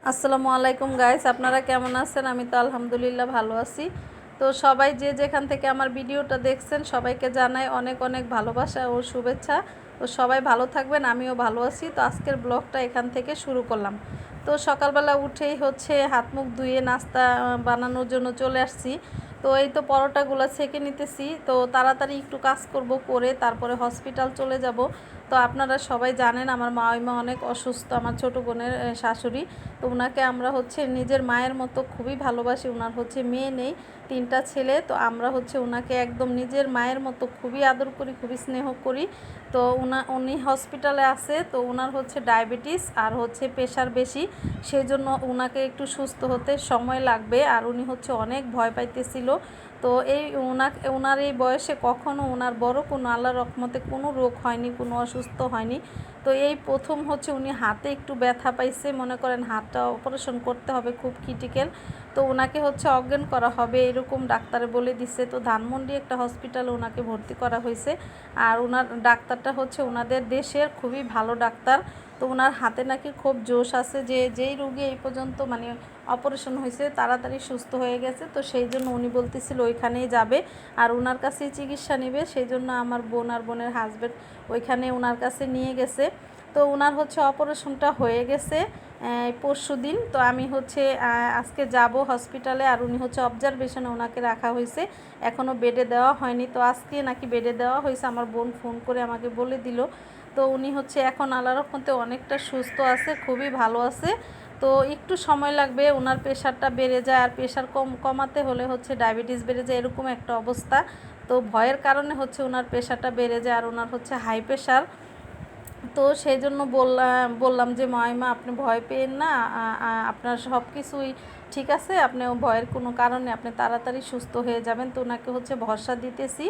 আসসালামু আলাইকুম গাইস, আপনারা কেমন আছেন? আমি তো আলহামদুলিল্লাহ ভালো আছি। তো সবাই যে যেখান থেকে আমার ভিডিওটা দেখছেন সবাইকে জানাই অনেক অনেক ভালোবাসা ও শুভেচ্ছা। তো সবাই ভালো থাকবেন, আমিও ভালো আছি। তো আজকের ব্লগটা এখান থেকে শুরু করলাম। তো সকালবেলা উঠেই হাত মুখ ধুয়ে নাস্তা বানানোর জন্য চলে আসছি। তো এই তো পরোটাগুলো ছেঁকে নিতেছি। তো তাড়াতাড়ি একটু কাজ করব, করে তারপরে হসপিটাল চলে যাব। তো আপনারা সবাই জানেন আমার মা অনেক অসুস্থ, আমার ছোটো বোনের শাশুড়ি। তো ওনাকে আমরা নিজের মায়ের মতো খুবই ভালোবাসি। ওনার মেয়ে নেই, 3টা ছেলে। তো আমরা ওনাকে একদম নিজের মায়ের মতো খুবই আদর করি, খুবই স্নেহ করি। তো উনি হসপিটালে আছে। তো ওনার ডায়াবেটিস আর প্রেশার বেশি, সেই জন্য ওনাকে একটু সুস্থ হতে সময় লাগবে। আর উনি অনেক ভয় পাইতেছিল। তো ওনার এই বয়সে কখনো ওনার বড় কোনো আল্লাহর রহমতে কোনো রোগ হয়নি, কোনো অসুস্থ হয়নি। তো এই প্রথম উনি হাতে একটু ব্যথা পাইছে, মনে করেন হাতটা অপারেশন করতে হবে, খুব ক্রিটিক্যাল। তো ওনাকে অজ্ঞান করা হবে এরকম ডাক্তারে বলে দিছে। তো ধানমন্ডি একটা হসপিটালে ওনাকে ভর্তি করা হয়েছে। আর ওনার ডাক্তারটা ওনাদের দেশের খুবই ভালো ডাক্তার। তো ওনার হাতে নাকি খুব জোশ আছে, যেই রোগী এই পর্যন্ত অপারেশন হয়েছে তাড়াতাড়ি সুস্থ হয়ে গেছে। তো সেই জন্য উনি বলতেছিল ওইখানেই যাবে আর ওনার কাছেই চিকিৎসা নেবে। সেই জন্য আমার বোন আর বোনের হাজব্যান্ড ওইখানে ওনার কাছে নিয়ে গেছে। তো ওনার অপারেশনটা হয়ে গেছে পরশু দিন। তো আমি আজকে যাব হসপিটালে। আর উনি অবজারভেশনে ওনাকে রাখা হয়েছে, এখনও বেডে দেওয়া হয়নি। তো আজকে নাকি বেডে দেওয়া হয়েছে, আমার বোন ফোন করে আমাকে বলে দিল। তো উনি এখন আল্লাহর রহমতে অনেকটা সুস্থ আছে, খুবই ভালো আছে। তো একটু সময় লাগবে, ওনার প্রেশারটা বেড়ে যায়। আর প্রেশার কমাতে হলে ডায়াবেটিস বেড়ে যায়, এরকম একটা অবস্থা। তো ভয়ের কারণে ওনার প্রেশারটা বেড়ে যায়। আর ওনার হাই প্রেশার। তো সেই জন্য বললাম যে মা আপনি ভয় পেয়েন না, আপনার সব কিছুই ঠিক আছে, আপনি ভয়ের কোনো কারণে আপনি তাড়াতাড়ি সুস্থ হয়ে যাবেন। তো ওনাকে ভরসা দিতেছি।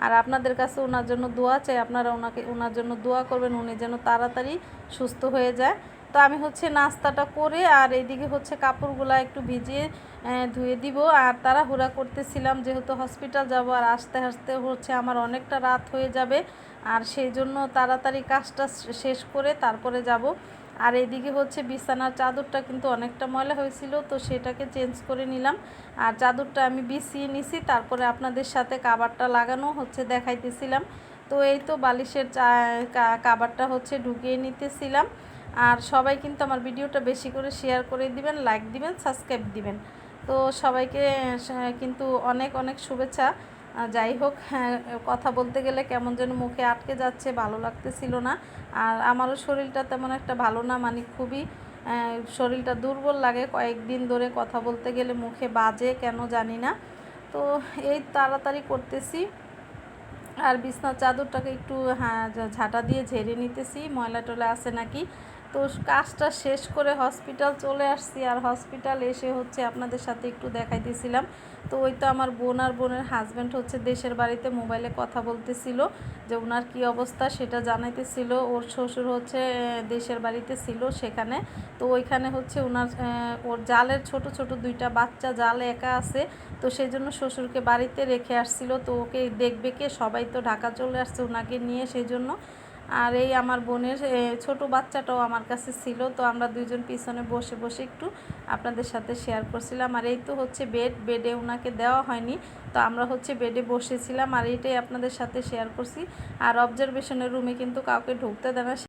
আর আপনাদের কাছে ওনার জন্য দোয়া চাই, আপনারা ওনার জন্য দোয়া করবেন, উনি যেন তাড়াতাড়ি সুস্থ হয়ে যায়। তো আমি নাস্তাটা করে আর এইদিকে কাপড়গুলো একটু ভিজিয়ে ধুয়ে দিব। আর তাড়াহুড়া করতেছিলাম যেহেতু হসপিটাল যাব, আর আস্তে আস্তে আমার অনেকটা রাত হয়ে যাবে। আর সেই জন্য তাড়াতাড়ি কাজটা শেষ করে তারপরে যাব। আর এদিকে বিছানার চাদরটা কিন্তু অনেকটা ময়লা হয়েছিল, তো সেটাকে চেঞ্জ করে নিলাম। আর চাদরটা আমি বিছিয়ে নিছি, তারপরে আপনাদের সাথে কাভারটা লাগানো দেখাইতেছিলাম। তো এই তো বালিশের কাভারটা ঢুকিয়ে নিতেছিলাম। আর সবাই কিন্তু আমার ভিডিওটা বেশি করে শেয়ার করে দিবেন, লাইক দিবেন, সাবস্ক্রাইব দিবেন। তো সবাইকে কিন্তু অনেক অনেক শুভেচ্ছা। যাই হোক, কথা বলতে গেলে কেমন যেন মুখে আটকে যাচ্ছে, ভালো লাগতেছিল না। আর আমারও শরীরটা তেমন একটা ভালো না, খুবই শরীরটা দুর্বল লাগে কয়েকদিন ধরে, কথা বলতে গেলে মুখে বাজে কেন জানি না। তো এই তাড়াতাড়ি করতেছি। আর বিছনার চাদরটাকে একটু ঝাঁটা দিয়ে ঝেড়ে নিতেছি, ময়লা টয়লা আছে নাকি। তো কাজটা শেষ করে হসপিটাল চলে আসছি। আর হসপিটাল এসে আপনাদের সাথে একটু দেখাইতেছিলাম। তো ওই তো আমার বোন আর বোনের হাজব্যান্ড দেশের বাড়িতে মোবাইলে কথা বলতেছিল, যে ওনার কী অবস্থা সেটা জানাইতেছিল। ওর শ্বশুর দেশের বাড়িতে ছিল সেখানে। তো ওইখানে ওনার ওর জালের ছোট ছোট 2টা বাচ্চা, জাল একা আছে। তো সেই জন্য শ্বশুরকে বাড়িতে রেখে আসছিল। তো ওকে দেখবে কে, সবাই তো ঢাকা চলে আসছে ওনাকে নিয়ে, সেই জন্য। আর এই আমার বোনের ছোট বাচ্চাটাও আমার কাছে ছিল। তো আমরা দুইজন পিছনে বসে বসে একটু আপনাদের সাথে শেয়ার করছিলাম। আর এই তো বেডে ওনাকে দেওয়া হয়নি, তো আমরা বেডে বসেছিলাম। আর এইটাই আপনাদের সাথে শেয়ার করছি। আর অবজারভেশনের রুমে কিন্তু কাউকে ঢুকতে দেয় না।